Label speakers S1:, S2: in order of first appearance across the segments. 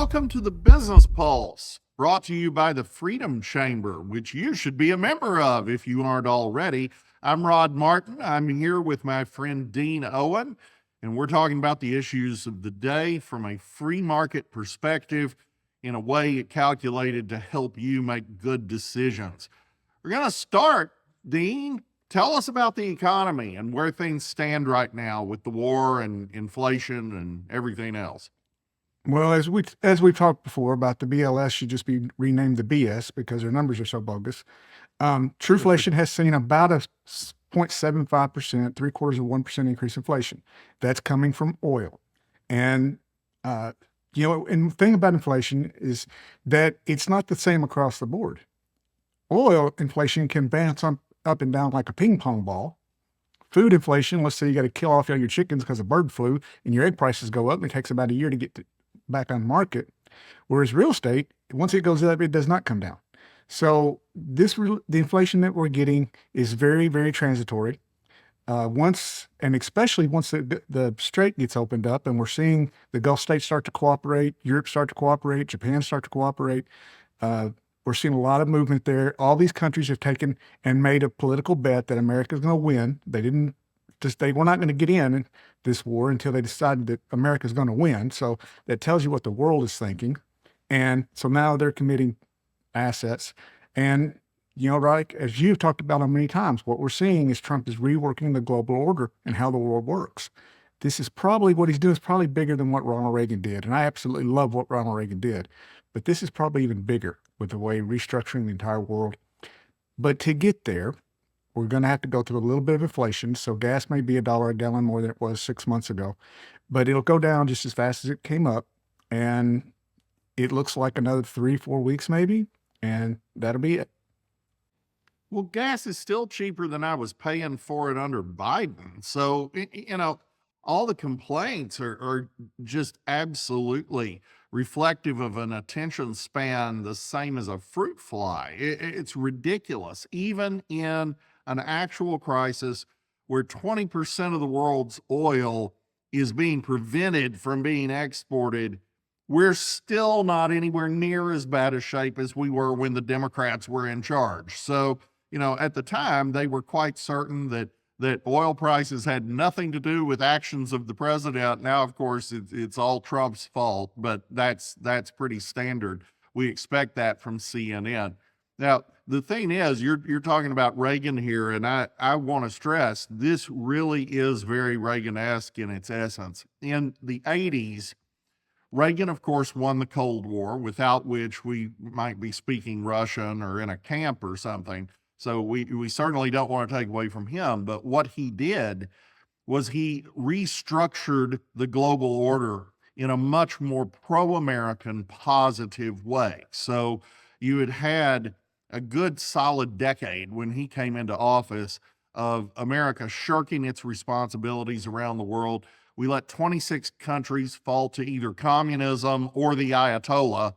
S1: Welcome to the Business Pulse, brought to you by the Freedom Chamber, which you should be a member of if you aren't already. I'm Rod Martin. I'm here with my friend Dean Owen, and we're talking about the issues of the day from a free market perspective in a way calculated to help you make good decisions. We're going to start, Dean. Tell us about the economy and where things stand right now with the war and inflation and everything else.
S2: Well, as we've talked before about the BLS should just be renamed the BS because their numbers are so bogus. Truflation has seen about a 0.75%, 0.75% increase in inflation. That's coming from oil. And, and the thing about inflation is that it's not the same across the board. Oil inflation can bounce up and down like a ping pong ball. Food inflation, let's say you got to kill off all your chickens because of bird flu and your egg prices go up and it takes about a year to get back on the market. Whereas real estate, once it goes up, it does not come down. So the inflation that we're getting is very, very transitory. Especially once the strait gets opened up and we're seeing the Gulf states start to cooperate, Europe start to cooperate, Japan start to cooperate. We're seeing a lot of movement there. All these countries have taken and made a political bet that America's going to win. They were not going to get in this war until they decided that America's going to win. So that tells you what the world is thinking. And so now they're committing assets. And, right, as you've talked about on many times, what we're seeing is Trump is reworking the global order and how the world works. This is probably what he's doing is probably bigger than what Ronald Reagan did. And I absolutely love what Ronald Reagan did. But this is probably even bigger with the way restructuring the entire world. But to get there, we're going to have to go through a little bit of inflation. So gas may be $1 a gallon more than it was 6 months ago, but it'll go down just as fast as it came up. And it looks like another 3-4 weeks maybe, and that'll be it.
S1: Well, gas is still cheaper than I was paying for it under Biden. So, all the complaints are just absolutely reflective of an attention span the same as a fruit fly. It's ridiculous. Even in an actual crisis where 20% of the world's oil is being prevented from being exported, we're still not anywhere near as bad a shape as we were when the Democrats were in charge. So, at the time, they were quite certain that oil prices had nothing to do with actions of the president. Now, of course, it's all Trump's fault, but that's pretty standard. We expect that from CNN. Now, the thing is, you're talking about Reagan here, and I want to stress this really is very Reagan-esque in its essence. In the 80s, Reagan, of course, won the Cold War, without which we might be speaking Russian or in a camp or something. So we certainly don't want to take away from him. But what he did was he restructured the global order in a much more pro-American, positive way. So you had a good solid decade when he came into office of America shirking its responsibilities around the world. We let 26 countries fall to either communism or the Ayatollah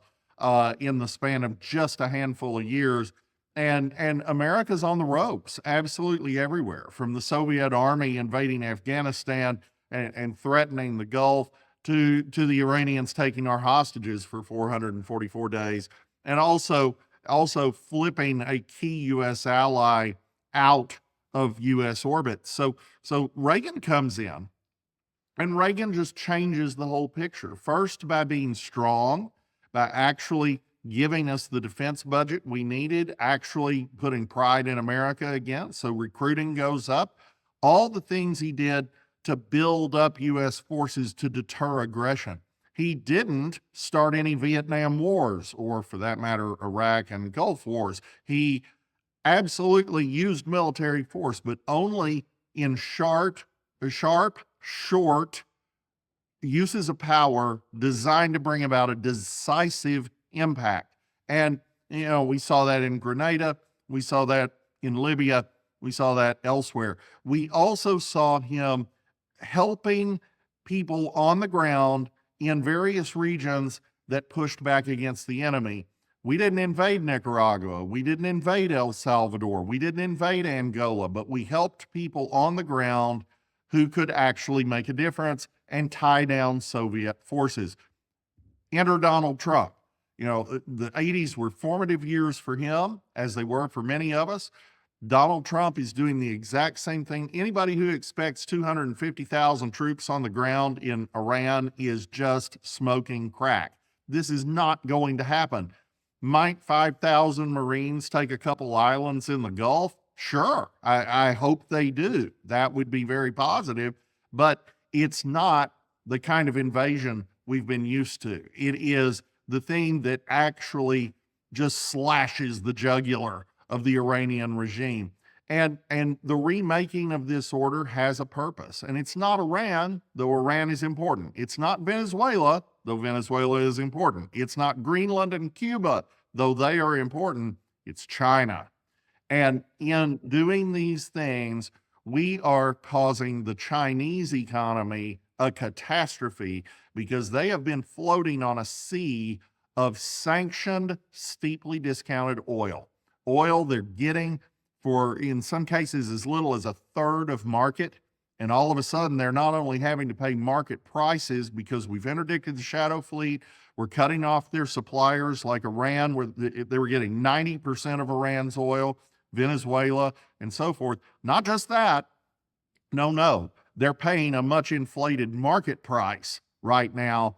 S1: in the span of just a handful of years. And America's on the ropes absolutely everywhere, from the Soviet army invading Afghanistan and threatening the Gulf to the Iranians taking our hostages for 444 days, and also flipping a key U.S. ally out of U.S. orbit. So Reagan comes in, and Reagan just changes the whole picture. First, by being strong, by actually giving us the defense budget we needed, actually putting pride in America again. So recruiting goes up. All the things he did to build up U.S. forces to deter aggression. He didn't start any Vietnam wars, or for that matter, Iraq and Gulf wars. He absolutely used military force, but only in short uses of power designed to bring about a decisive impact. And, we saw that in Grenada. We saw that in Libya. We saw that elsewhere. We also saw him helping people on the ground in various regions that pushed back against the enemy. We didn't invade Nicaragua. We didn't invade El Salvador. We didn't invade Angola, but we helped people on the ground who could actually make a difference and tie down Soviet forces. Enter Donald Trump. You know, the 80s were formative years for him, as they were for many of us. Donald Trump is doing the exact same thing. Anybody who expects 250,000 troops on the ground in Iran is just smoking crack. This is not going to happen. Might 5,000 Marines take a couple islands in the Gulf? Sure. I hope they do. That would be very positive, but it's not the kind of invasion we've been used to. It is the thing that actually just slashes the jugular of the Iranian regime. And the remaking of this order has a purpose. And it's not Iran, though Iran is important. It's not Venezuela, though Venezuela is important. It's not Greenland and Cuba, though they are important. It's China. And in doing these things, we are causing the Chinese economy a catastrophe because they have been floating on a sea of sanctioned, steeply discounted oil. Oil they're getting for, in some cases, as little as a third of market. And all of a sudden, they're not only having to pay market prices because we've interdicted the shadow fleet, we're cutting off their suppliers like Iran, where they were getting 90% of Iran's oil, Venezuela, and so forth. Not just that, no, they're paying a much inflated market price right now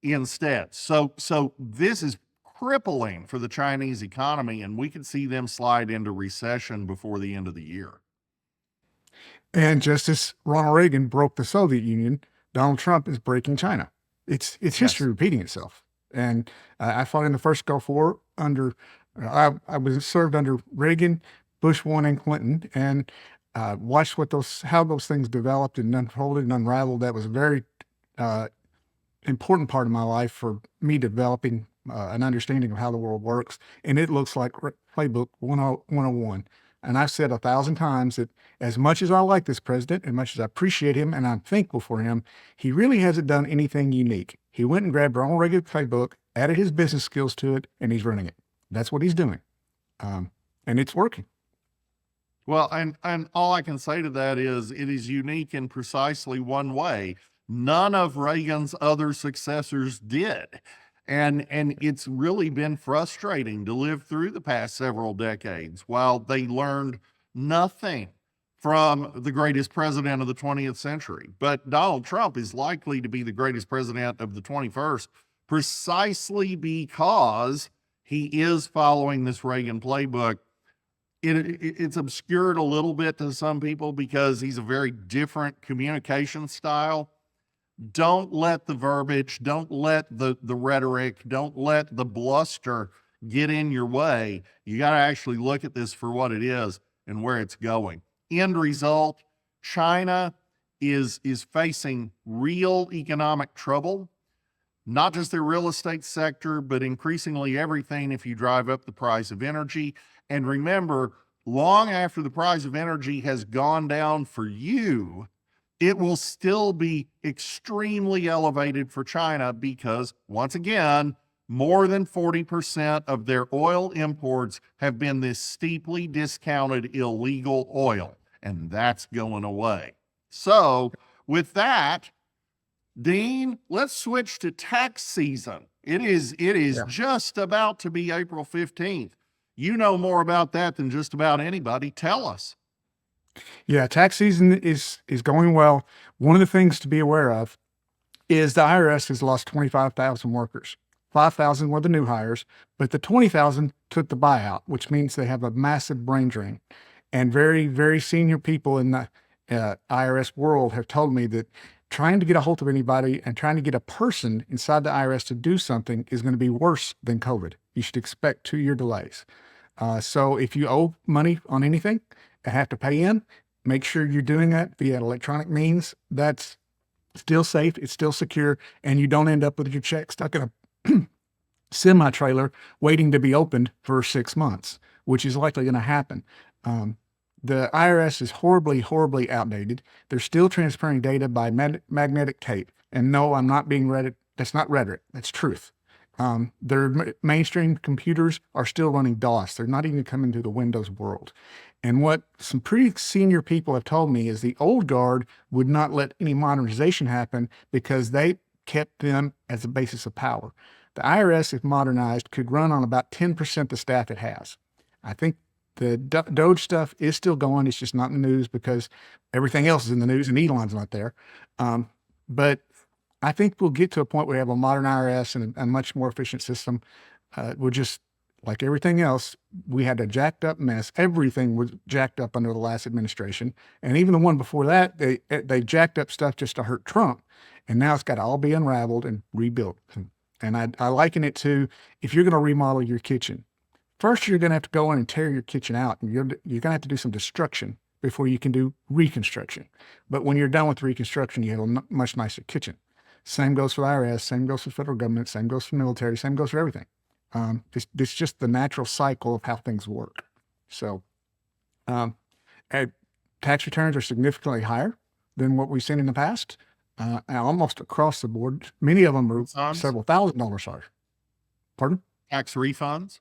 S1: instead. So this is crippling for the Chinese economy, and we could see them slide into recession before the end of the year.
S2: And just as Ronald Reagan broke the Soviet Union, Donald Trump is breaking China. It's history repeating itself. And I fought in the first Gulf War under, I was served under Reagan, Bush 1, and Clinton, and watched how those things developed and unfolded and unraveled. That was a very important part of my life for me developing an understanding of how the world works. And it looks like Playbook 101. And I've said 1,000 times that as much as I like this president, as much as I appreciate him and I'm thankful for him, he really hasn't done anything unique. He went and grabbed Ronald Reagan's playbook, added his business skills to it, and he's running it. That's what he's doing. And it's working.
S1: Well, and all I can say to that is it is unique in precisely one way. None of Reagan's other successors did. And it's really been frustrating to live through the past several decades while they learned nothing from the greatest president of the 20th century. But Donald Trump is likely to be the greatest president of the 21st precisely because he is following this Reagan playbook. It's obscured a little bit to some people because he's a very different communication style. Don't let the verbiage, don't let the rhetoric, don't let the bluster get in your way. You got to actually look at this for what it is and where it's going. End result, China is facing real economic trouble, not just their real estate sector, but increasingly everything if you drive up the price of energy. And remember, long after the price of energy has gone down for you, it will still be extremely elevated for China because, once again, more than 40% of their oil imports have been this steeply discounted illegal oil, and that's going away. So, with that, Dean, let's switch to tax season. It is just about to be April 15th. You know more about that than just about anybody. Tell us.
S2: Yeah, tax season is going well. One of the things to be aware of is the IRS has lost 25,000 workers. 5,000 were the new hires, but the 20,000 took the buyout, which means they have a massive brain drain. And very, very senior people in the IRS world have told me that trying to get a hold of anybody and trying to get a person inside the IRS to do something is going to be worse than COVID. You should expect 2-year delays. So if you owe money on anything and have to pay in, make sure you're doing that via electronic means. That's still safe, it's still secure, and you don't end up with your check stuck in a semi-trailer waiting to be opened for 6 months, which is likely going to happen. The IRS is horribly, horribly outdated. They're still transferring data by magnetic tape. And no, I'm not being rhetoric. That's not rhetoric. That's truth. Their mainstream computers are still running DOS. They're not even coming to the Windows world. And what some pretty senior people have told me is the old guard would not let any modernization happen because they kept them as a basis of power. The IRS, if modernized, could run on about 10% the staff it has. I think the Doge stuff is still going. It's just not in the news because everything else is in the news and Elon's not there. But I think we'll get to a point where we have a modern IRS and a much more efficient system. We're just, like everything else, we had a jacked up mess. Everything was jacked up under the last administration. And even the one before that, they jacked up stuff just to hurt Trump. And now it's got to all be unraveled and rebuilt. And I liken it to, if you're going to remodel your kitchen, first you're going to have to go in and tear your kitchen out. And you're going to have to do some destruction before you can do reconstruction. But when you're done with reconstruction, you have a much nicer kitchen. Same goes for the IRS, same goes for the federal government, same goes for the military, same goes for everything. It's just the natural cycle of how things work. So tax returns are significantly higher than what we've seen in the past, almost across the board. Many of them are several $1,000s higher. Pardon?
S1: Tax refunds?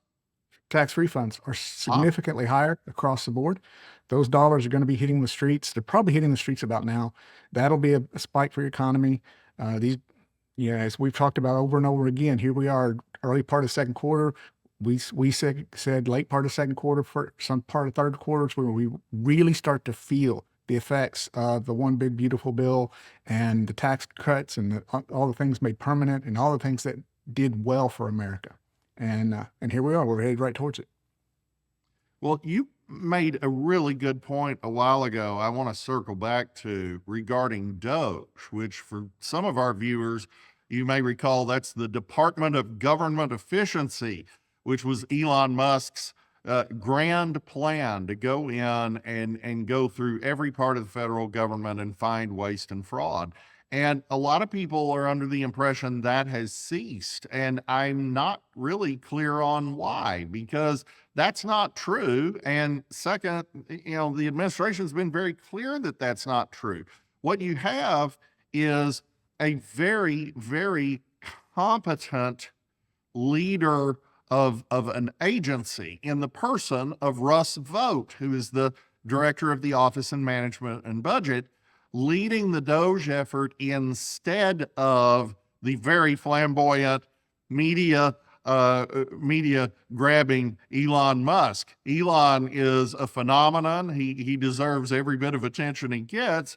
S2: Tax refunds are significantly higher across the board. Those dollars are going to be hitting the streets. They're probably hitting the streets about now. That'll be a spike for your economy. As we've talked about over and over again, here we are, early part of second quarter. We said late part of second quarter, for some part of third quarter, is where we really start to feel the effects of the one big beautiful bill and the tax cuts and all the things made permanent and all the things that did well for America. And here we are. We're headed right towards it.
S1: Well, you made a really good point a while ago. I want to circle back to regarding Doge, which for some of our viewers, you may recall that's the Department of Government Efficiency, which was Elon Musk's grand plan to go in and go through every part of the federal government and find waste and fraud. And a lot of people are under the impression that has ceased. And I'm not really clear on why, because that's not true. And second, the administration's been very clear that that's not true. What you have is a very, very competent leader of an agency in the person of Russ Vought, who is the director of the Office of Management and Budget, leading the Doge effort instead of the very flamboyant media grabbing Elon Musk. Elon is a phenomenon. He deserves every bit of attention he gets,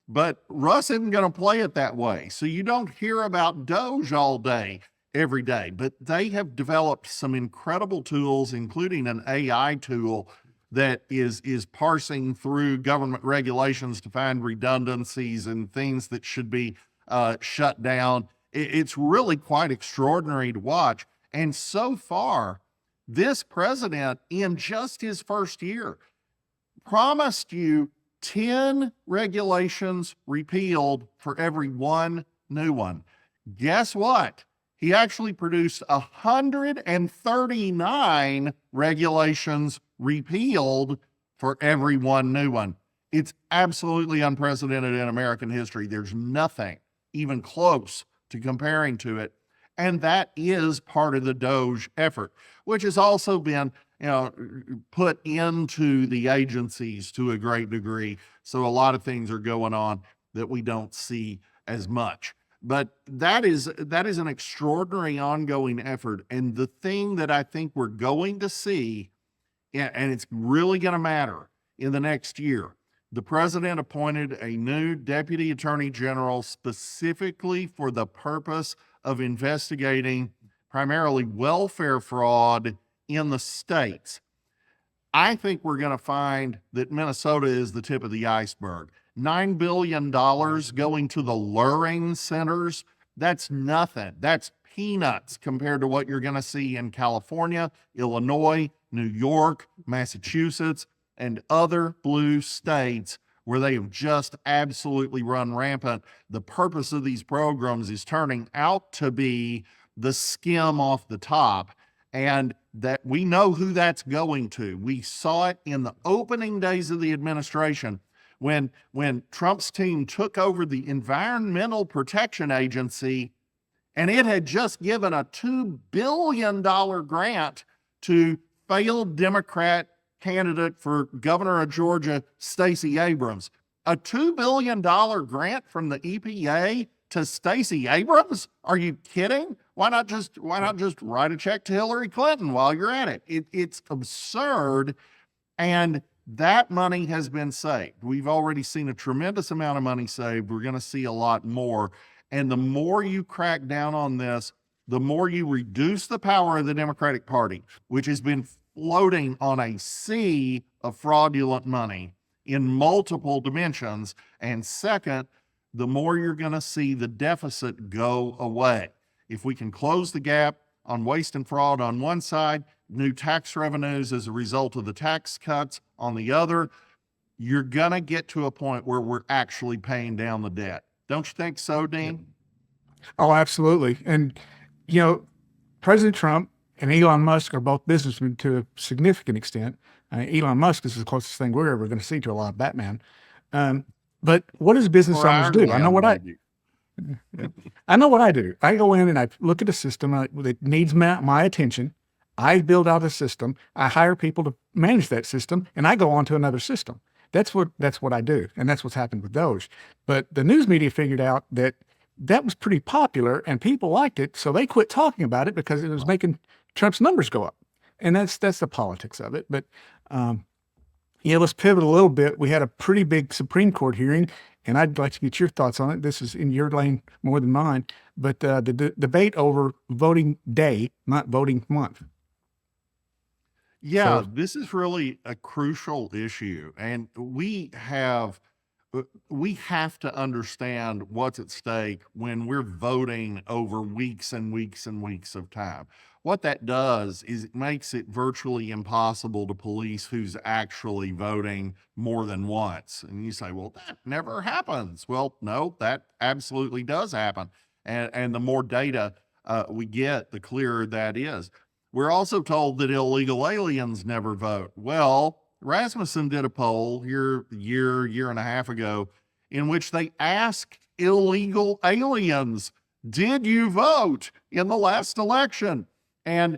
S1: but Russ isn't going to play it that way. So you don't hear about Doge all day, every day, but they have developed some incredible tools, including an AI tool that is parsing through government regulations to find redundancies and things that should be shut down. It's really quite extraordinary to watch. And so far, this president, in just his first year, promised you 10 regulations repealed for every one new one. Guess what? He actually produced 139 regulations repealed for every one new one. It's absolutely unprecedented in American history. There's nothing even close to comparing to it. And that is part of the Doge effort, which has also been, put into the agencies to a great degree. So a lot of things are going on that we don't see as much. But that is an extraordinary ongoing effort. And the thing that I think we're going to see, and it's really going to matter in the next year, the president appointed a new deputy attorney general specifically for the purpose of investigating primarily welfare fraud in the states. I think we're going to find that Minnesota is the tip of the iceberg. $9 billion going to the luring centers, that's nothing. That's peanuts compared to what you're going to see in California, Illinois, New York, Massachusetts, and other blue states where they have just absolutely run rampant. The purpose of these programs is turning out to be the skim off the top, and that we know who that's going to. We saw it in the opening days of the administration when Trump's team took over the Environmental Protection Agency, and it had just given a $2 billion grant to failed Democrat candidate for governor of Georgia, Stacey Abrams. A $2 billion grant from the EPA to Stacey Abrams? Are you kidding? Why not just write a check to Hillary Clinton while you're at it? It's absurd. And that money has been saved. We've already seen a tremendous amount of money saved. We're going to see a lot more. And the more you crack down on this, the more you reduce the power of the Democratic Party, which has been floating on a sea of fraudulent money in multiple dimensions. And second, the more you're going to see the deficit go away. If we can close the gap on waste and fraud on one side, new tax revenues as a result of the tax cuts on the other, you're going to get to a point where we're actually paying down the debt. Don't you think so, Dean?
S2: Oh, absolutely. And, you know, President Trump and Elon Musk are both businessmen to a significant extent. Elon Musk is the closest thing we're ever going to see to a lot of Batman. But what does business
S1: Or
S2: owners do?
S1: Iron
S2: I know
S1: Man,
S2: what
S1: maybe.
S2: I know what I do. I go in and I look at a system that needs my attention. I build out a system. I hire people to manage that system, and I go on to another system. That's what I do, and that's what's happened with Doge. But the news media figured out that was pretty popular, and people liked it, so they quit talking about it because it was making Trump's numbers go up, and that's the politics of it. But yeah, let's pivot a little bit. We had a pretty big Supreme Court hearing, and I'd like to get your thoughts on it. This is in your lane more than mine, but the debate over voting day, not voting month.
S1: Yeah,
S2: So
S1: this is really a crucial issue, and we have to understand what's at stake when we're voting over weeks and weeks and weeks of time. What that does is it makes it virtually impossible to police who's actually voting more than once. And you say, well, that never happens. Well, no, that absolutely does happen. And the more data we get, the clearer that is. We're also told that illegal aliens never vote. Well, Rasmussen did a poll here a year and a half ago, in which they asked illegal aliens, did you vote in the last election? And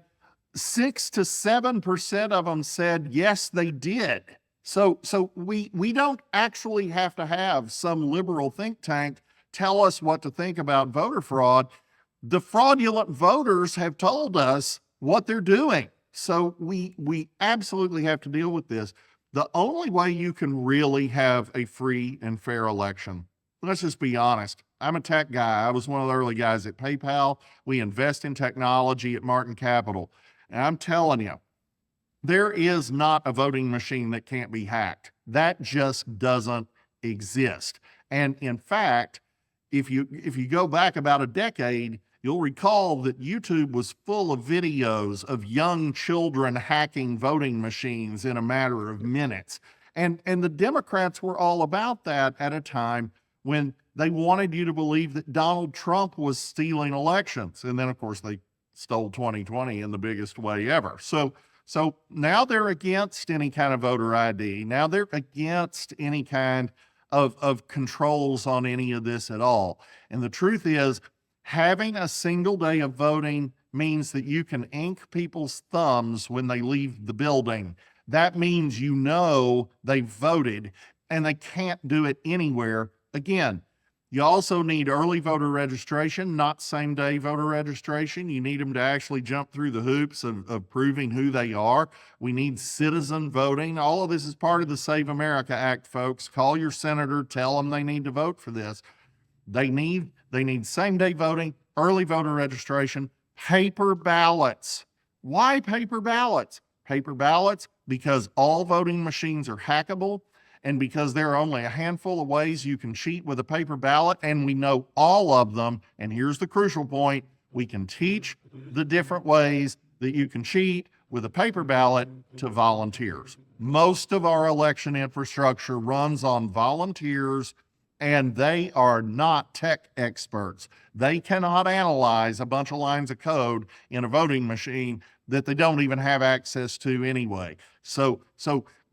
S1: 6 to 7% of them said, yes, they did. So we don't actually have to have some liberal think tank tell us what to think about voter fraud. The fraudulent voters have told us what they're doing. So we absolutely have to deal with this. The only way you can really have a free and fair election, let's just be honest. I'm a tech guy. I was one of the early guys at PayPal. We invest in technology at Martin Capital. And I'm telling you, there is not a voting machine that can't be hacked. That just doesn't exist. And in fact, if you go back about a decade, you'll recall that YouTube was full of videos of young children hacking voting machines in a matter of minutes. And the Democrats were all about that at a time when they wanted you to believe that Donald Trump was stealing elections. And then, of course, they stole 2020 in the biggest way ever. So now they're against any kind of voter ID. Now they're against any kind of controls on any of this at all. And the truth is, having a single day of voting means that you can ink people's thumbs when they leave the building. That means you know they voted, and they can't do it anywhere again. You also need early voter registration, not same day voter registration. You need them to actually jump through the hoops of proving who they are. We need citizen voting. All of this is part of the Save America Act, folks. Call your senator, tell them they need to vote for this. They need same day voting, early voter registration, paper ballots. Why paper ballots? Paper ballots because all voting machines are hackable, and because there are only a handful of ways you can cheat with a paper ballot, and we know all of them. And here's the crucial point. We can teach the different ways that you can cheat with a paper ballot to volunteers. Most of our election infrastructure runs on volunteers, and they are not tech experts. They cannot analyze a bunch of lines of code in a voting machine that they don't even have access to anyway. So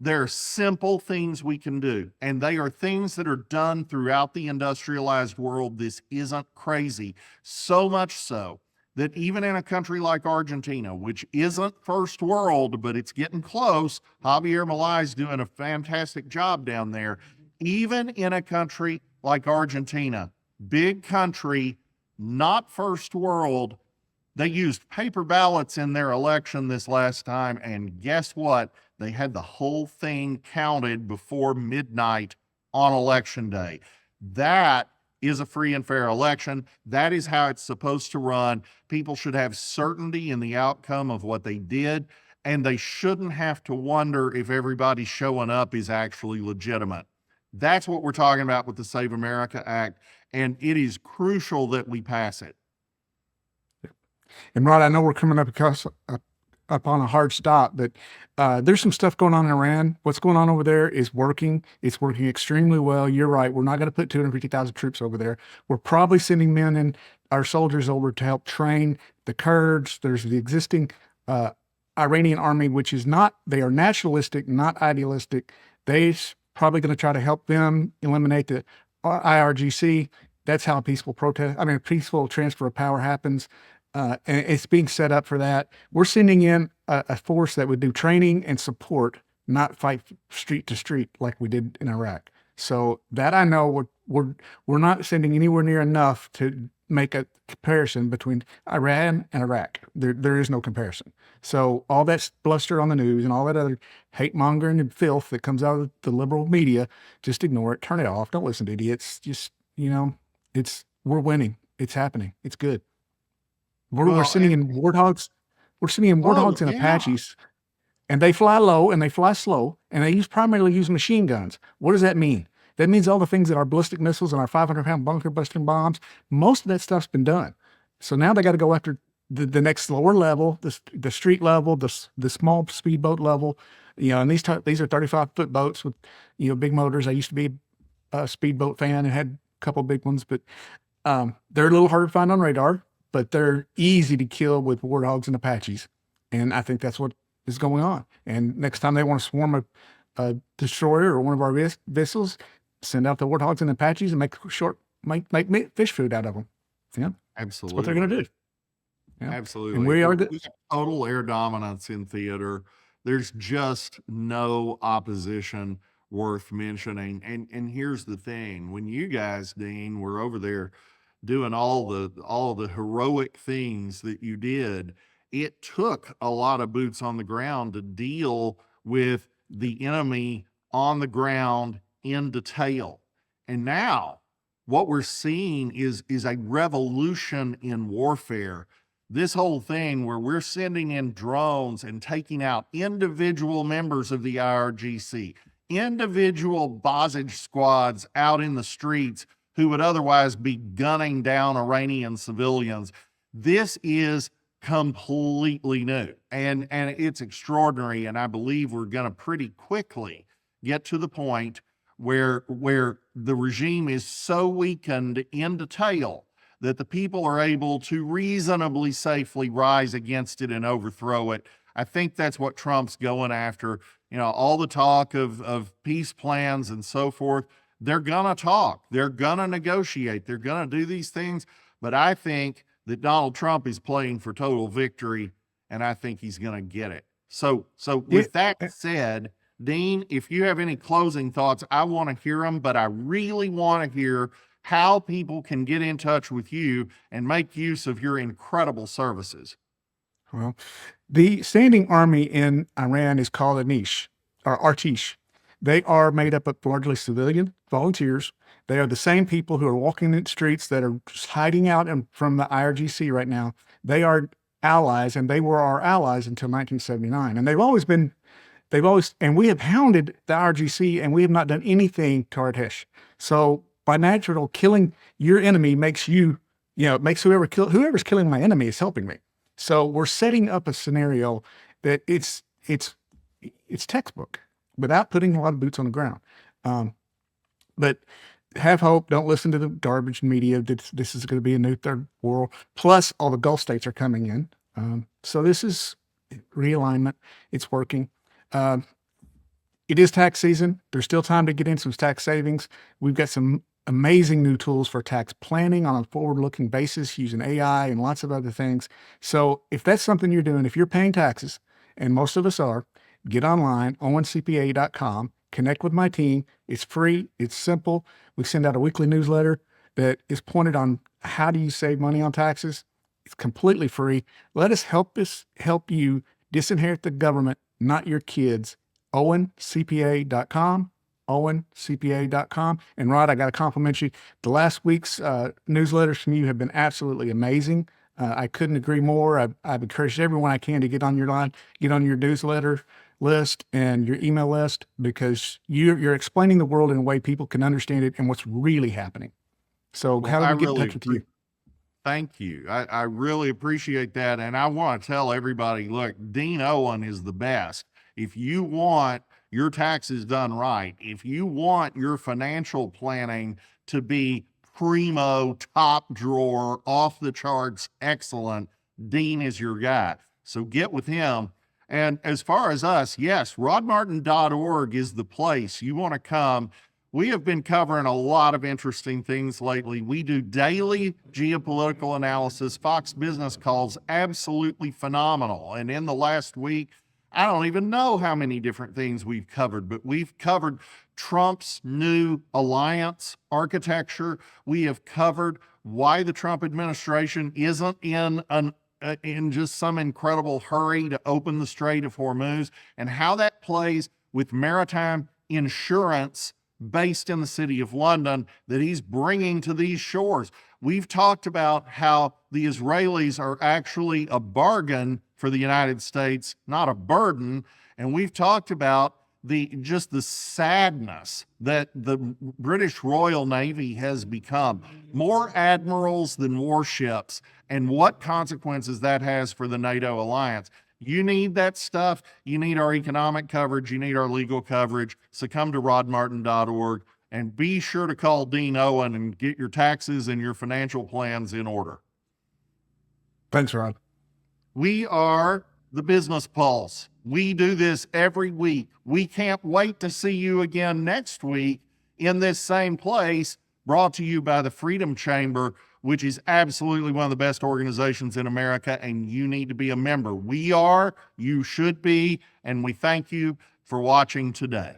S1: there are simple things we can do, and they are things that are done throughout the industrialized world. This isn't crazy. So much so that even in a country like Argentina, which isn't first world, but it's getting close, Javier Milei is doing a fantastic job down there. Even in a country like Argentina, big country, not first world. They used paper ballots in their election this last time, and guess what? They had the whole thing counted before midnight on election day. That is a free and fair election. That is how it's supposed to run. People should have certainty in the outcome of what they did, and they shouldn't have to wonder if everybody showing up is actually legitimate. That's what we're talking about with the Save America Act, and it is crucial that we pass it.
S2: And Rod, I know we're coming up on a hard stop, but there's some stuff going on in Iran. What's going on over there is working. It's working extremely well. You're right. We're not going to put 250,000 troops over there. We're probably sending men and our soldiers over to help train the Kurds. There's the existing Iranian army, which is not, they are nationalistic, not idealistic. They're probably going to try to help them eliminate the IRGC. That's how a peaceful peaceful transfer of power happens. And it's being set up for that. We're sending in a force that would do training and support, not fight street to street like we did in Iraq. So that I know we're not sending anywhere near enough to make a comparison between Iran and Iraq. There is no comparison. So all that bluster on the news and all that other hate mongering and filth that comes out of the liberal media, just ignore it, turn it off. Don't listen to idiots. Just, we're winning. It's happening. It's good. We're sending in warthogs. We're sending in warthogs and Apaches, and they fly low and they fly slow, and they primarily use machine guns. What does that mean? That means all the things that our ballistic missiles and our 500-pound bunker busting bombs, most of that stuff's been done. So now they got to go after the next lower level, the street level, the small speedboat level, and these are 35-foot boats with, big motors. I used to be a speedboat fan and had a couple big ones, but they're a little harder to find on radar. But they're easy to kill with warthogs and Apaches. And I think that's what is going on. And next time they want to swarm a destroyer or one of our vessels, send out the warthogs and Apaches and make fish food out of them. Yeah,
S1: absolutely.
S2: That's what they're going to do.
S1: Yeah. Absolutely.
S2: And we are
S1: total air dominance in theater. There's just no opposition worth mentioning. And here's the thing. When you guys, Dean, were over there doing all the heroic things that you did, it took a lot of boots on the ground to deal with the enemy on the ground in detail. And now what we're seeing is a revolution in warfare. This whole thing where we're sending in drones and taking out individual members of the IRGC, individual Basij squads out in the streets who would otherwise be gunning down Iranian civilians. This is completely new, and it's extraordinary. And I believe we're going to pretty quickly get to the point where the regime is so weakened in detail that the people are able to reasonably safely rise against it and overthrow it. I think that's what Trump's going after. All the talk of peace plans and so forth, they're going to talk, they're going to negotiate, they're going to do these things. But I think that Donald Trump is playing for total victory, and I think he's going to get it. So with that said, Dean, if you have any closing thoughts, I want to hear them, but I really want to hear how people can get in touch with you and make use of your incredible services.
S2: Well, the standing army in Iran is called Artish. They are made up of largely civilian volunteers. They are the same people who are walking in the streets that are just hiding out from the IRGC right now. They are allies, and they were our allies until 1979. And and we have hounded the IRGC, and we have not done anything to Artish. So by natural, killing your enemy makes makes whoever's killing my enemy is helping me. So we're setting up a scenario that it's textbook, without putting a lot of boots on the ground. But have hope. Don't listen to the garbage media. This is going to be a new third world. Plus, all the Gulf states are coming in. So this is realignment. It's working. It is tax season. There's still time to get in some tax savings. We've got some amazing new tools for tax planning on a forward-looking basis using AI and lots of other things. So if that's something you're doing, if you're paying taxes, and most of us are, get online, owencpa.com, connect with my team. It's free. It's simple. We send out a weekly newsletter. that is pointed on how do you save money on taxes. It's completely free. Let us help you disinherit the government, not your kids. OwenCPA.com, OwenCPA.com. And Rod, I got to compliment you. The last week's newsletters from you have been absolutely amazing. I couldn't agree more. I've encouraged everyone I can to get on your line, get on your newsletter list and your email list, because you're explaining the world in a way people can understand it and what's really happening. So
S1: Well,
S2: how do
S1: I
S2: we get in
S1: really
S2: touch with you?
S1: thank you. I really appreciate that. And I want to tell everybody, look, Dean Owen is the best. If you want your taxes done right, if you want your financial planning to be primo, top drawer, off the charts, excellent, Dean is your guy. So get with him. And as far as us, yes, rodmartin.org is the place you want to come. We have been covering a lot of interesting things lately. We do daily geopolitical analysis. Fox Business calls absolutely phenomenal. And in the last week, I don't even know how many different things we've covered, but we've covered Trump's new alliance architecture. We have covered why the Trump administration isn't in just some incredible hurry to open the Strait of Hormuz, and how that plays with maritime insurance based in the city of London that he's bringing to these shores. We've talked about how the Israelis are actually a bargain for the United States, not a burden. And we've talked about the sadness that the British Royal Navy has become. More admirals than warships, and what consequences that has for the NATO alliance. You need that stuff. You need our economic coverage. You need our legal coverage. So come to rodmartin.org and be sure to call Dean Owen and get your taxes and your financial plans in order.
S2: Thanks, Rod.
S1: We are the Business Pulse. We do this every week. We can't wait to see you again next week in this same place, brought to you by the Freedom Chamber, which is absolutely one of the best organizations in America, and you need to be a member. We are, you should be, and we thank you for watching today.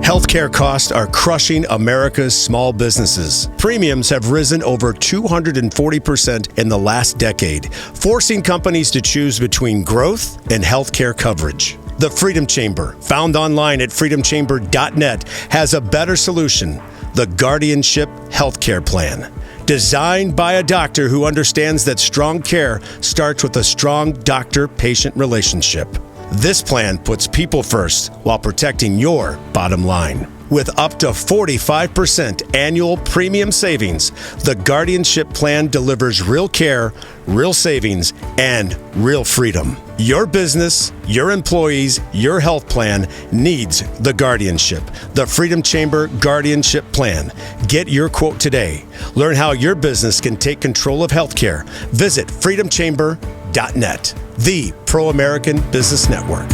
S3: Healthcare costs are crushing America's small businesses. Premiums have risen over 240% in the last decade, forcing companies to choose between growth and healthcare coverage. The Freedom Chamber, found online at freedomchamber.net, has a better solution: the Guardianship Healthcare Plan. Designed by a doctor who understands that strong care starts with a strong doctor-patient relationship. This plan puts people first while protecting your bottom line. With up to 45% annual premium savings, the Guardianship Plan delivers real care, real savings, and real freedom. Your business, your employees, your health plan needs the Guardianship. The Freedom Chamber Guardianship Plan. Get your quote today. Learn how your business can take control of healthcare. Visit freedomchamber.net, the pro-American business network.